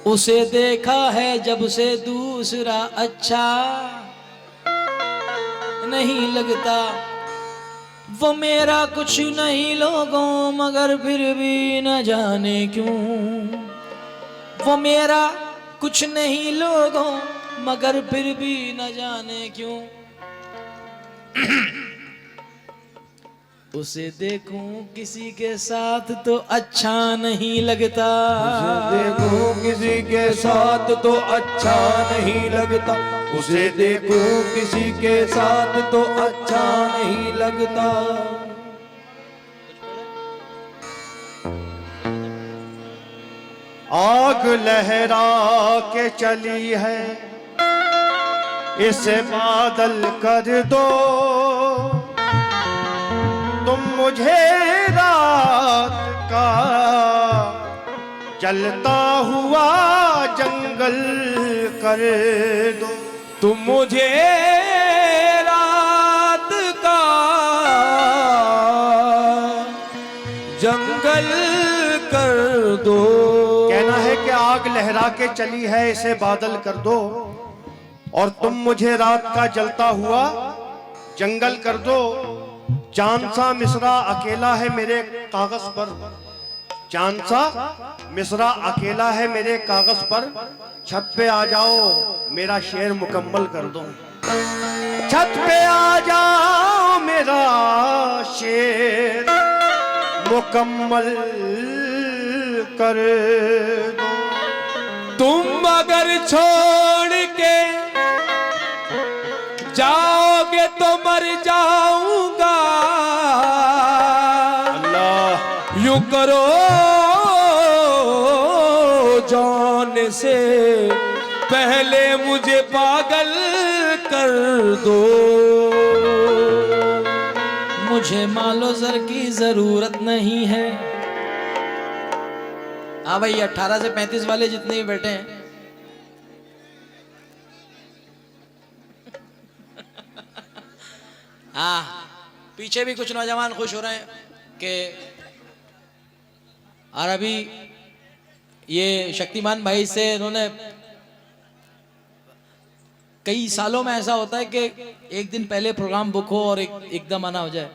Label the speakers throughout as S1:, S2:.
S1: उसे देखा है जब से दूसरा अच्छा नहीं लगता। वो मेरा कुछ नहीं लोगों मगर फिर भी न जाने क्यों। वो मेरा कुछ नहीं लोगों मगर फिर भी न जाने क्यों। उसे देखूं किसी के साथ तो अच्छा नहीं लगता।
S2: उसे देखूं किसी के साथ तो अच्छा नहीं लगता। उसे देखूं किसी के साथ तो अच्छा नहीं लगता। आग लहरा के चली है इसे बादल कर दो। तुम मुझे रात का जलता हुआ जंगल कर दो।
S1: तुम मुझे रात का जंगल कर दो।
S2: कहना है कि आग लहरा के चली है इसे बादल कर दो और तुम मुझे रात का जलता हुआ जंगल कर दो। चांद सा मिसरा अकेला है मेरे कागज पर। चांद सा मिसरा अकेला है मेरे कागज पर। छत पे आ जाओ मेरा शेर मुकम्मल कर दो। छत पे आ जाओ मेरा शेर मुकम्मल कर दो।
S1: तुम अगर छोड़ के जाओगे तो मर जाऊंगा।
S2: अल्लाह
S1: यूं करो जाने से पहले मुझे पागल कर दो। मुझे मालो जर की जरूरत नहीं है। हाँ भाई 18 से 35 वाले जितने भी बैठे हैं हाँ पीछे भी कुछ नौजवान खुश हो रहे हैं कि और अभी ये शक्तिमान भाई से इन्होंने कई सालों में ऐसा होता है कि एक दिन पहले प्रोग्राम बुक हो और एकदम आना हो जाए।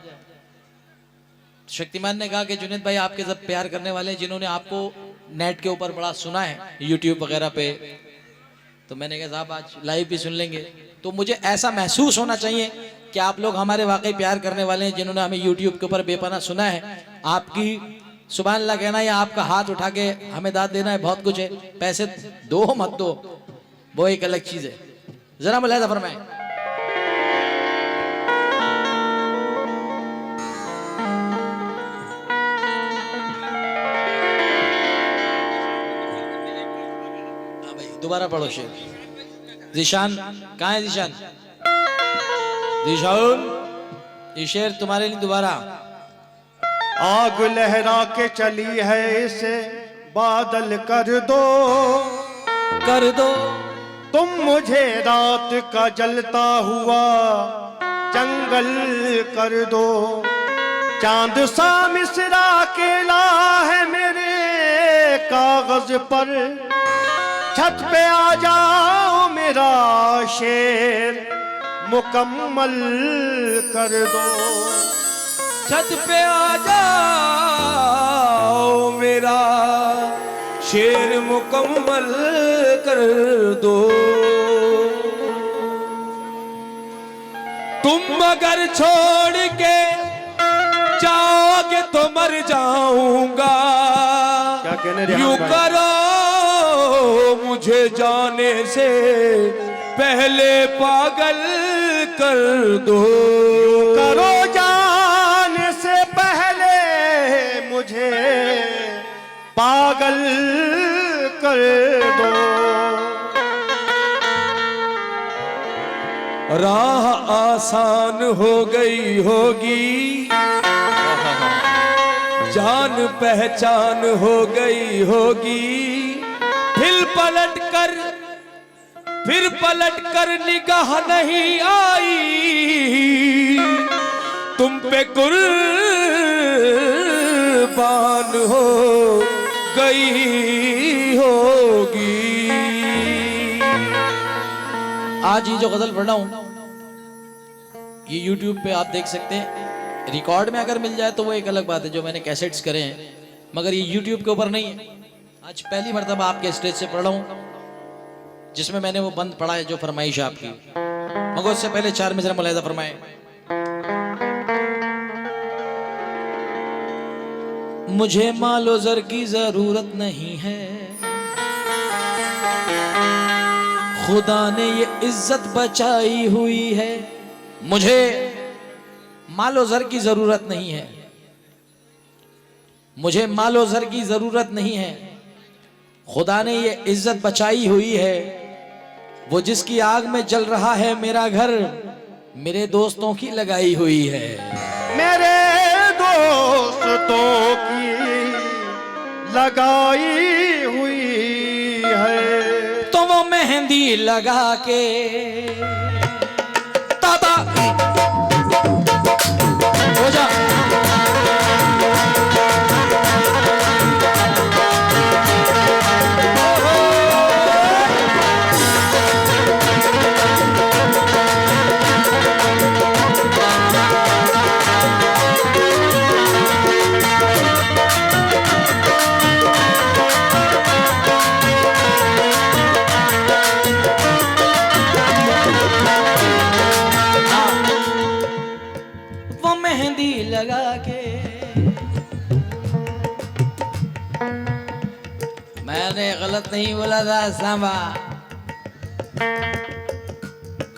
S1: शक्तिमान ने कहा कि जुनेद भाई आपके सब प्यार करने वाले हैं जिन्होंने आपको नेट के ऊपर बड़ा सुना है यूट्यूब वगैरह पे, तो मैंने कहा साहब आज लाइव भी सुन लेंगे। तो मुझे ऐसा महसूस होना चाहिए कि आप लोग हमारे वाकई प्यार करने वाले हैं जिन्होंने हमें यूट्यूब के ऊपर बेपनाह सुना है। आपकी सुभान अल्लाह कहना या आपका हाथ उठा के हमें दाद देना है बहुत कुछ है। पैसे दो मत दो वो एक अलग चीज है। जरा मुलाहिजा फरमाएं। दोबारा पढ़ो शेर। जिशान कहाँ है? जिशान जिशान ये शेर तुम्हारे लिए दोबारा।
S2: आग लहरा के चली है इसे बादल कर दो।
S1: कर दो
S2: तुम मुझे रात का जलता हुआ जंगल कर दो। चांद सा मिसरा अकेला है मेरे कागज पर। छत पे आ जाओ मेरा शेर मुकम्मल कर दो।
S1: छत पे आ जाओ मेरा शेर मुकम्मल कर दो। तुम अगर छोड़ के जाओगे तो मर जाऊंगा।
S2: क्या कहने
S1: यूं करो मुझे जाने से पहले पागल कर दो।
S2: करो जाने से पहले मुझे पागल कर दो।
S1: राह आसान हो गई होगी, जान पहचान हो गई होगी। फिर पलट कर निगाह नहीं आई, तुम पे कुर्बान हो गई होगी। आज ये जो गजल पढ़ रहा हूं ये YouTube पे आप देख सकते हैं। रिकॉर्ड में अगर मिल जाए तो वो एक अलग बात है, जो मैंने कैसेट्स करे हैं, मगर ये YouTube के ऊपर नहीं है। आज पहली मर्तबा आपके स्टेज से पढ़ रहा हूं जिसमें मैंने वो बंद पढ़ा है जो फरमाइश आपकी, मगर उससे पहले 4 में जरा मुलाहिजा फरमाए। मुझे मालो ज़र की जरूरत नहीं है, खुदा ने ये इज्जत बचाई हुई है। मुझे मालो ज़र की जरूरत नहीं है, मुझे मालो ज़र की जरूरत नहीं है, खुदा ने ये इज्जत बचाई हुई है। वो जिसकी आग में जल रहा है मेरा घर, मेरे दोस्तों की लगाई हुई है।
S2: मेरे दोस्तों की लगाई हुई है।
S1: तो वो मेहंदी लगा के ताता हो जा। मेहंदी लगा के मैंने गलत नहीं बोला था सांबा,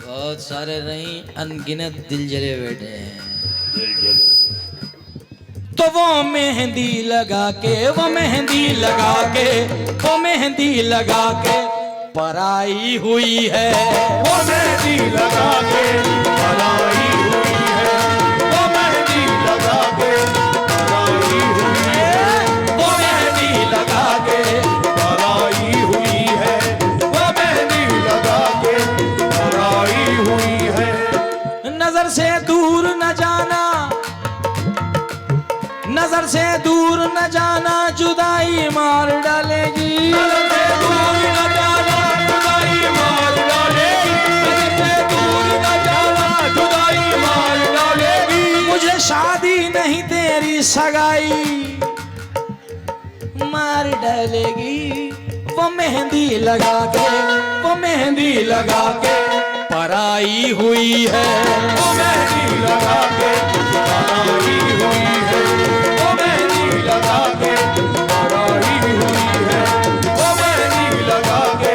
S1: बहुत सारे नहीं अनगिनत दिल जले बैठे हैं। तो वो मेहंदी लगा के, वो मेहंदी लगा के, वो मेहंदी लगा के पराई हुई है।
S2: वो मेहंदी लगा के पराई हुई है। वो मेहंदी लगा के पराई हुई है।
S1: वो मेहंदी लगा के
S2: पराई हुई है। वो मेहंदी लगा के पराई हुई है।
S1: नजर से दूर न जाना, नजर से दूर न जाना, जुदाई मार डालेगी।
S2: नजर से दूर न जाना, जुदाई मार डालेगी। नजर से दूर न जाना, जुदाई मार डालेगी।
S1: मुझे शादी नहीं तेरी सगाई मार डालेगी। वो मेहंदी लगा के, वो मेहंदी लगा के पराई हुई है।
S2: वो मेहंदी लगा के पराई हुई है। वो मेहंदी लगा के पराई हुई है। वो मेहंदी लगा के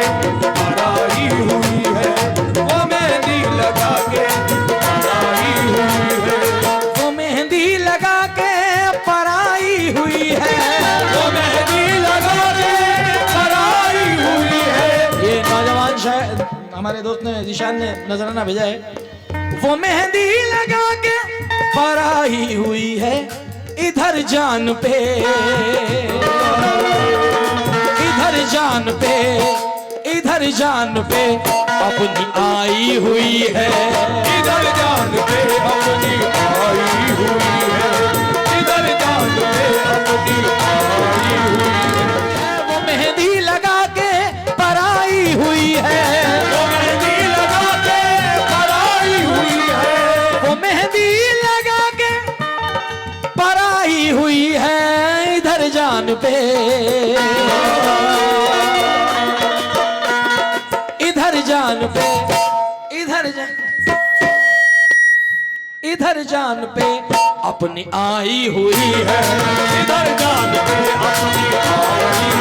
S2: पराई हुई है। वो मेहंदी लगा के पराई हुई है।
S1: वो मेहंदी लगा के पराई हुई है।
S2: वो मेहंदी लगा के पराई हुई है।
S1: ये नौजवान शायद हमारे दोस्त ने जिशान ने नजराना भेजा है। वो मेहंदी लगा के पराई हुई है, इधर जान पे, इधर जान पे, इधर जान पे अपनी आई हुई है।
S2: इधर जान पे अपनी आई हुई है। इधर जान पे अपनी आई हुई है।
S1: वो मेहंदी लगा के पराई हुई है।
S2: वो मेहंदी लगा के पराई हुई है।
S1: वो मेहंदी लगा के पराई हुई है, इधर जान पे, इधर जान पे, इधर जान पे अपनी आई हुई है।
S2: इधर जान पे अपनी आई